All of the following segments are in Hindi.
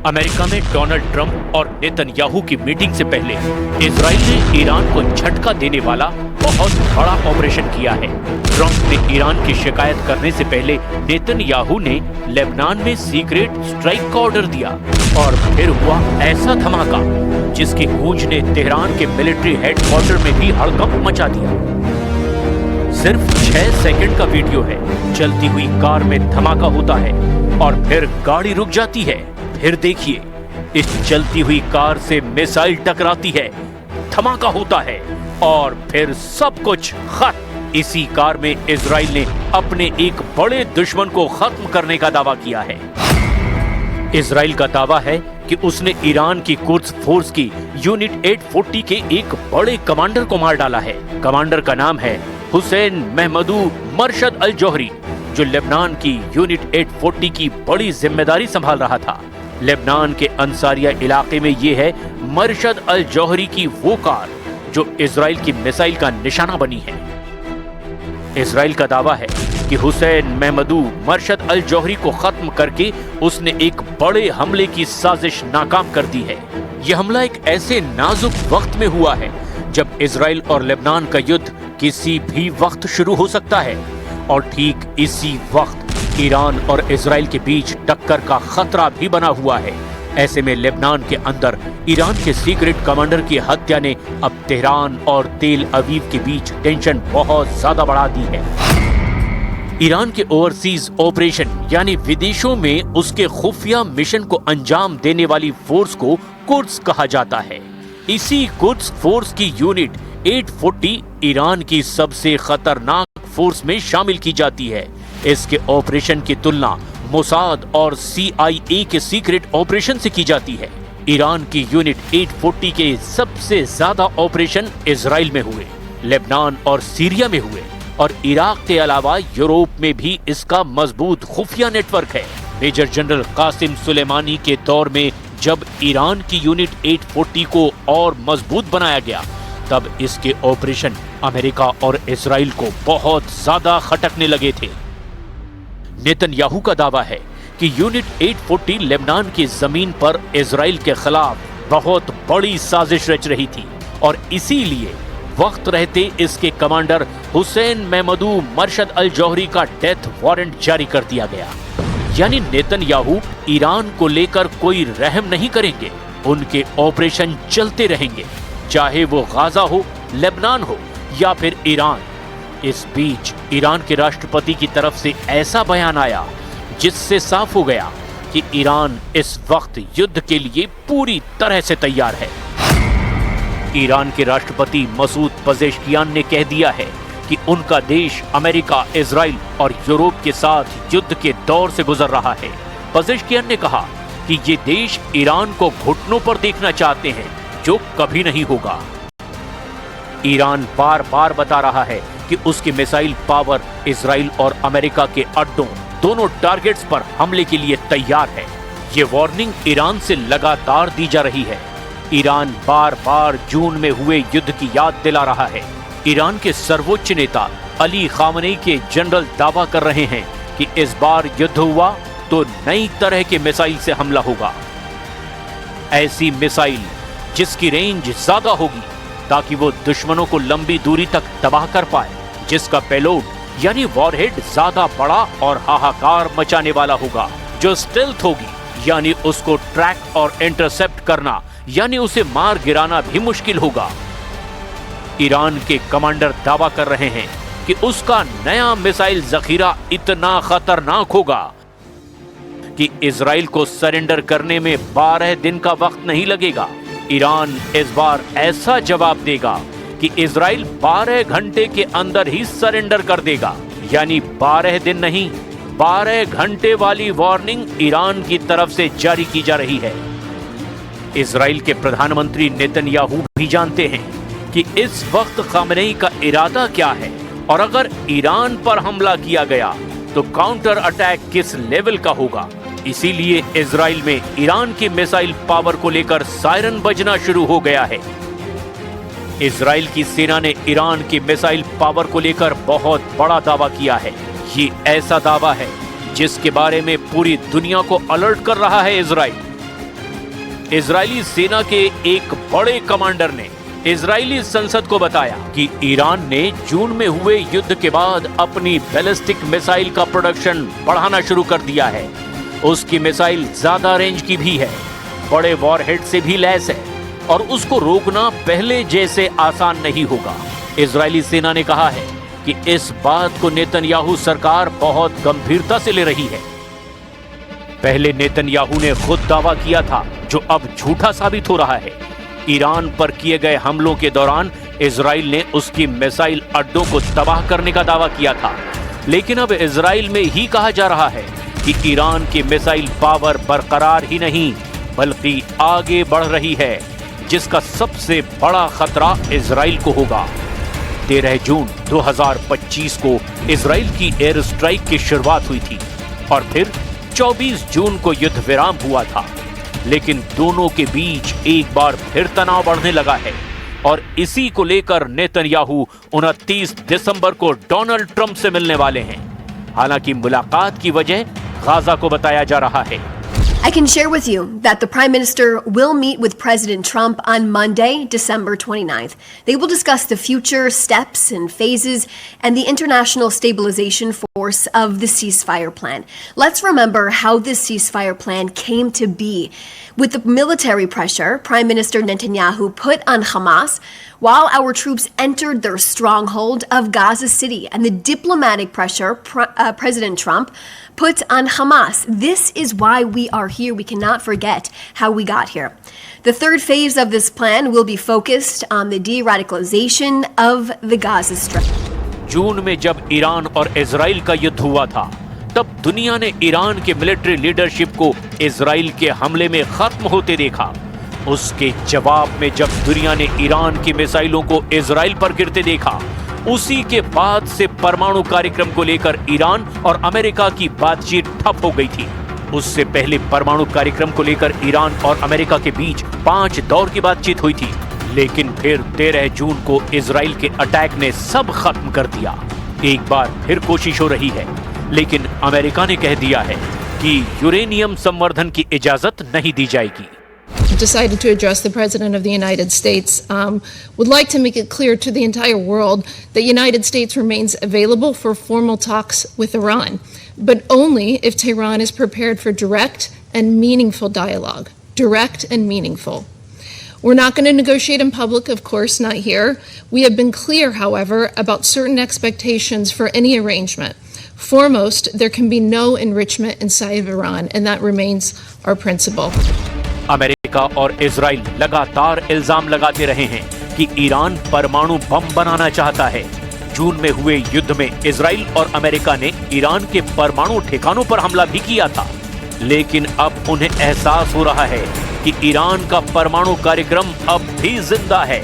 अमेरिका में डोनाल्ड ट्रंप और नेतन्याहू की मीटिंग से पहले इजराइल ने ईरान को झटका देने वाला बहुत बड़ा ऑपरेशन किया है। ट्रंप ने ईरान की शिकायत करने से पहले नेतन्याहू ने लेबनान में सीक्रेट स्ट्राइक का ऑर्डर दिया और फिर हुआ ऐसा धमाका जिसकी गूंज ने तेहरान के मिलिट्री हेडक्वार्टर में भी हड़कंप मचा दिया। सिर्फ 6 सेकंड का वीडियो है। चलती हुई कार में धमाका होता है और फिर गाड़ी रुक जाती है। फिर देखिए, इस चलती हुई कार से मिसाइल टकराती है, धमाका होता है और फिर सब कुछ खत्म। इसी कार में इजराइल ने अपने एक बड़े दुश्मन को खत्म करने का दावा किया है। इजराइल का दावा है कि उसने ईरान की कुद्स फोर्स की यूनिट 840 के एक बड़े कमांडर को मार डाला है। कमांडर का नाम है हुसैन महमदू मरशद अल जौहरी, जो लेबनान की यूनिट 840 की बड़ी जिम्मेदारी संभाल रहा था। लेबनान के अंसारिया इलाके में ये है मरशद अल जौहरी की वो कार जो इजराइल की मिसाइल का निशाना बनी है। इजराइल का दावा है कि हुसैन महमदू मरशद अल जौहरी को खत्म करके उसने एक बड़े हमले की साजिश नाकाम कर दी है। यह हमला एक ऐसे नाजुक वक्त में हुआ है जब इजराइल और लेबनान का युद्ध किसी भी वक्त शुरू हो सकता है और ठीक इसी वक्त ईरान और इजराइल के बीच टक्कर का खतरा भी बना हुआ है। ऐसे में लेबनान के अंदर ईरान के सीक्रेट कमांडर की हत्या ने अब तेहरान और तेल अवीव के बीच टेंशन बहुत ज्यादा बढ़ा दी है। ईरान के ओवरसीज ऑपरेशन यानी विदेशों में उसके खुफिया मिशन को अंजाम देने वाली फोर्स को कुद्स कहा जाता है। इसी कुद्स फोर्स की यूनिट 840 ईरान की सबसे खतरनाक फोर्स में शामिल की जाती है। इसके ऑपरेशन की तुलना मोसाद और CIA के सीक्रेट ऑपरेशन से की जाती है। ईरान की यूनिट 840 के सबसे ज्यादा ऑपरेशन इजराइल में हुए, लेबनान और सीरिया में हुए और इराक के अलावा यूरोप में भी इसका मजबूत खुफिया नेटवर्क है। मेजर जनरल कासिम सुलेमानी के दौर में जब ईरान की यूनिट 840 को और मजबूत बनाया गया, तब इसके ऑपरेशन अमेरिका और इजराइल को बहुत ज्यादा खटकने लगे थे। नेतन्याहू का दावा है कि यूनिट 840 लेबनान की जमीन पर इजराइल के खिलाफ बहुत बड़ी साजिश रच रही थी और इसीलिए वक्त रहते इसके कमांडर हुसैन महमदू मरशद अल जौहरी का डेथ वारंट जारी कर दिया गया। यानी नेतन्याहू ईरान को लेकर कोई रहम नहीं करेंगे, उनके ऑपरेशन चलते रहेंगे, चाहे वो गाजा हो, लेबनान हो या फिर ईरान। इस बीच ईरान के राष्ट्रपति की तरफ से ऐसा बयान आया जिससे साफ हो गया कि ईरान इस वक्त युद्ध के लिए पूरी तरह से तैयार है। ईरान के राष्ट्रपति मसूद पजेश्कियान ने कह दिया है कि उनका देश अमेरिका, इजराइल और यूरोप के साथ युद्ध के दौर से गुजर रहा है। पजेश्कियान ने कहा कि ये देश ईरान को घुटनों पर देखना चाहते हैं, जो कभी नहीं होगा। ईरान बार बार बता रहा है कि उसकी मिसाइल पावर इजराइल और अमेरिका के अड्डों, दोनों टारगेट्स पर हमले के लिए तैयार है। ये वार्निंग ईरान से लगातार दी जा रही है। ईरान बार बार जून में हुए युद्ध की याद दिला रहा है। ईरान के सर्वोच्च नेता अली खामनेई के जनरल दावा कर रहे हैं कि इस बार युद्ध हुआ तो नई तरह के मिसाइल से हमला होगा। ऐसी मिसाइल जिसकी रेंज ज्यादा होगी ताकि वो दुश्मनों को लंबी दूरी तक तबाह कर पाए, जिसका पेलोड यानी वॉरहेड ज्यादा बड़ा और हाहाकार मचाने वाला होगा, जो स्टेल्थ होगी यानी उसको ट्रैक और इंटरसेप्ट करना यानी उसे मार गिराना भी मुश्किल होगा। ईरान के कमांडर दावा कर रहे हैं कि उसका नया मिसाइल जखीरा इतना खतरनाक होगा कि इजराइल को सरेंडर करने में 12 दिन का वक्त नहीं लगेगा। ईरान इस बार ऐसा जवाब देगा कि इजराइल 12 घंटे के अंदर ही सरेंडर कर देगा। यानी 12 दिन नहीं, 12 घंटे वाली वार्निंग ईरान की तरफ से जारी की जा रही है। इजराइल के प्रधानमंत्री नेतन्याहू भी जानते हैं कि इस वक्त खामनेई का इरादा क्या है और अगर ईरान पर हमला किया गया तो काउंटर अटैक किस लेवल का होगा। इसीलिए इजराइल में ईरान की मिसाइल पावर को लेकर सायरन बजना शुरू हो गया है। इजराइल की सेना ने ईरान की मिसाइल पावर को लेकर बहुत बड़ा दावा किया है। ये ऐसा दावा है जिसके बारे में पूरी दुनिया को अलर्ट कर रहा है इजराइल। इजरायली सेना के एक बड़े कमांडर ने इजरायली संसद को बताया कि ईरान ने जून में हुए युद्ध के बाद अपनी बैलिस्टिक मिसाइल का प्रोडक्शन बढ़ाना शुरू कर दिया है। उसकी मिसाइल ज्यादा रेंज की भी है, बड़े वॉरहेड से भी लैस है और उसको रोकना पहले जैसे आसान नहीं होगा। इजरायली सेना ने कहा है कि इस बात को नेतन्याहू सरकार बहुत गंभीरता से ले रही है। पहले नेतन्याहू ने खुद दावा किया था, जो अब झूठा साबित हो रहा है। ईरान पर किए गए हमलों के दौरान इजराइल ने उसकी मिसाइल अड्डों को तबाह करने का दावा किया था, लेकिन अब इजराइल में ही कहा जा रहा है कि ईरान की मिसाइल पावर बरकरार ही नहीं बल्कि आगे बढ़ रही है, जिसका सबसे बड़ा खतरा इजराइल को होगा। 13 जून 2025 को इजराइल की एयर स्ट्राइक की शुरुआत हुई थी और फिर 24 जून को युद्ध विराम हुआ था, लेकिन दोनों के बीच एक बार फिर तनाव बढ़ने लगा है और इसी को लेकर नेतन्याहू 29 दिसंबर को डोनाल्ड ट्रंप से मिलने वाले हैं। हालांकि मुलाकात की वजह गाजा को बताया जा रहा है। I can share with you that the Prime Minister will meet with President Trump on Monday, December 29th. They will discuss the future steps and phases and the international stabilization force of the ceasefire plan. Let's remember how this ceasefire plan came to be. With the military pressure Prime Minister Netanyahu put on Hamas while our troops entered their stronghold of Gaza City, and the diplomatic pressure President Trump put on Hamas. This is why we are here. We cannot forget how we got here. The third phase of this plan will be focused on the de-radicalization of the Gaza Strip. जून में जब ईरान और इजराइल का युद्ध हुआ था, तब दुनिया ने ईरान के मिलिट्री लीडरशिप को इजराइल के हमले में खत्म होते देखा। उसके जवाब में जब दुनिया ने ईरान की मिसाइलों को इजराइल पर गिरते देखा, उसी के बाद से परमाणु कार्यक्रम को लेकर ईरान और अमेरिका की बातचीत ठप हो गई थी। उससे पहले परमाणु कार्यक्रम को लेकर ईरान और अमेरिका के बीच 5 दौर की बातचीत हुई थी, लेकिन फिर 13 जून को इजराइल के अटैक ने सब खत्म कर दिया। एक बार फिर कोशिश हो रही है, लेकिन अमेरिका ने कह दिया है कि यूरेनियम संवर्धन की इजाजत नहीं दी जाएगी। Decided to address the President of the United States, would like to make it clear to the entire world that United States remains available for formal talks with Iran, but only if Tehran is prepared for direct and meaningful dialogue. Direct and meaningful. We're not going to negotiate in public, of course, not here. We have been clear, however, about certain expectations for any arrangement. Foremost, there can be no enrichment inside of Iran, and that remains our principle. America और इजराइल लगातार इल्जाम लगाते रहे हैं कि ईरान परमाणु बम बनाना चाहता है। जून में हुए युद्ध में इजराइल और अमेरिका ने ईरान के परमाणु ठिकानों पर हमला भी किया था, लेकिन अब उन्हें एहसास हो रहा है कि ईरान का परमाणु कार्यक्रम अब भी जिंदा है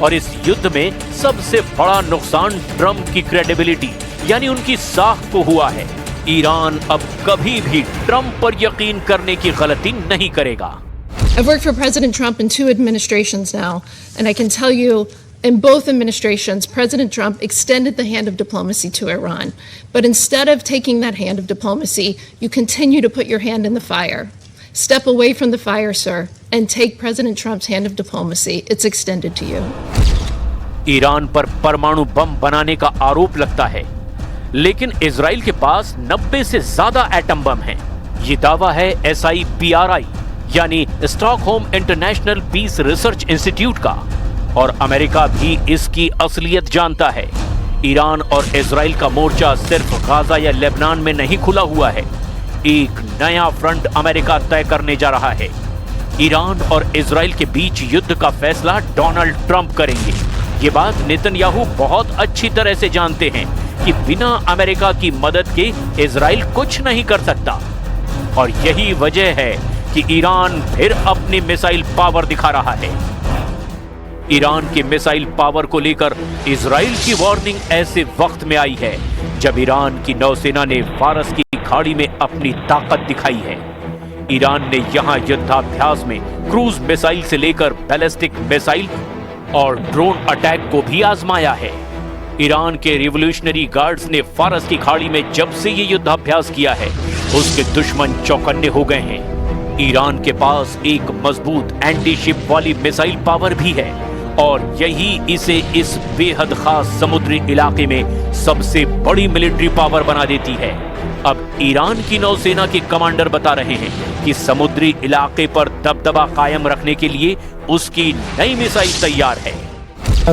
और इस युद्ध में सबसे बड़ा नुकसान ट्रंप की क्रेडिबिलिटी यानी उनकी साख को हुआ है। ईरान अब कभी भी ट्रंप पर यकीन करने की गलती नहीं करेगा। I've worked for President Trump in 2 administrations now, and I can tell you, in both administrations, President Trump extended the hand of diplomacy to Iran. But instead of taking that hand of diplomacy, you continue to put your hand in the fire. Step away from the fire, sir, and take President Trump's hand of diplomacy. It's extended to you. Iran पर परमाणु बम बनाने का आरोप लगता है, लेकिन इजराइल के पास 90 से ज्यादा एटम बम हैं। ये दावा है SIPRI यानी Stockholm International Peace Research Institute का, और अमेरिका भी इसकी असलियत जानता है। ईरान और इजराइल का मोर्चा सिर्फ गाजा या लेबनान में नहीं खुला हुआ है, एक नया फ्रंट अमेरिका तय करने जा रहा है। ईरान और इजराइल के बीच युद्ध का फैसला डोनाल्ड ट्रंप करेंगे। ये बात नेतन्याहू बहुत अच्छी तरह से जानते हैं कि बिना अमेरिका की मदद के इजराइल कुछ नहीं कर सकता, और यही वजह है कि ईरान फिर अपनी मिसाइल पावर दिखा रहा है। ईरान के मिसाइल पावर को लेकर इजराइल की वार्निंग ऐसे वक्त में आई है जब ईरान की नौसेना ने फारस की खाड़ी में अपनी ताकत दिखाई है। ईरान ने यहां युद्धाभ्यास में क्रूज मिसाइल से लेकर बैलिस्टिक मिसाइल और ड्रोन अटैक को भी आजमाया है। ईरान के रिवोल्यूशनरी गार्ड्स ने फारस की खाड़ी में जब से ये युद्धाभ्यास किया है, उसके दुश्मन चौकन्ने हो गए हैं। ईरान के पास एक मजबूत एंटी शिप वाली मिसाइल पावर भी है और यही इसे इस बेहद खास समुद्री इलाके में सबसे बड़ी मिलिट्री पावर बना देती है। अब ईरान की नौसेना के कमांडर बता रहे हैं कि समुद्री इलाके पर दबदबा कायम रखने के लिए उसकी नई मिसाइल तैयार है।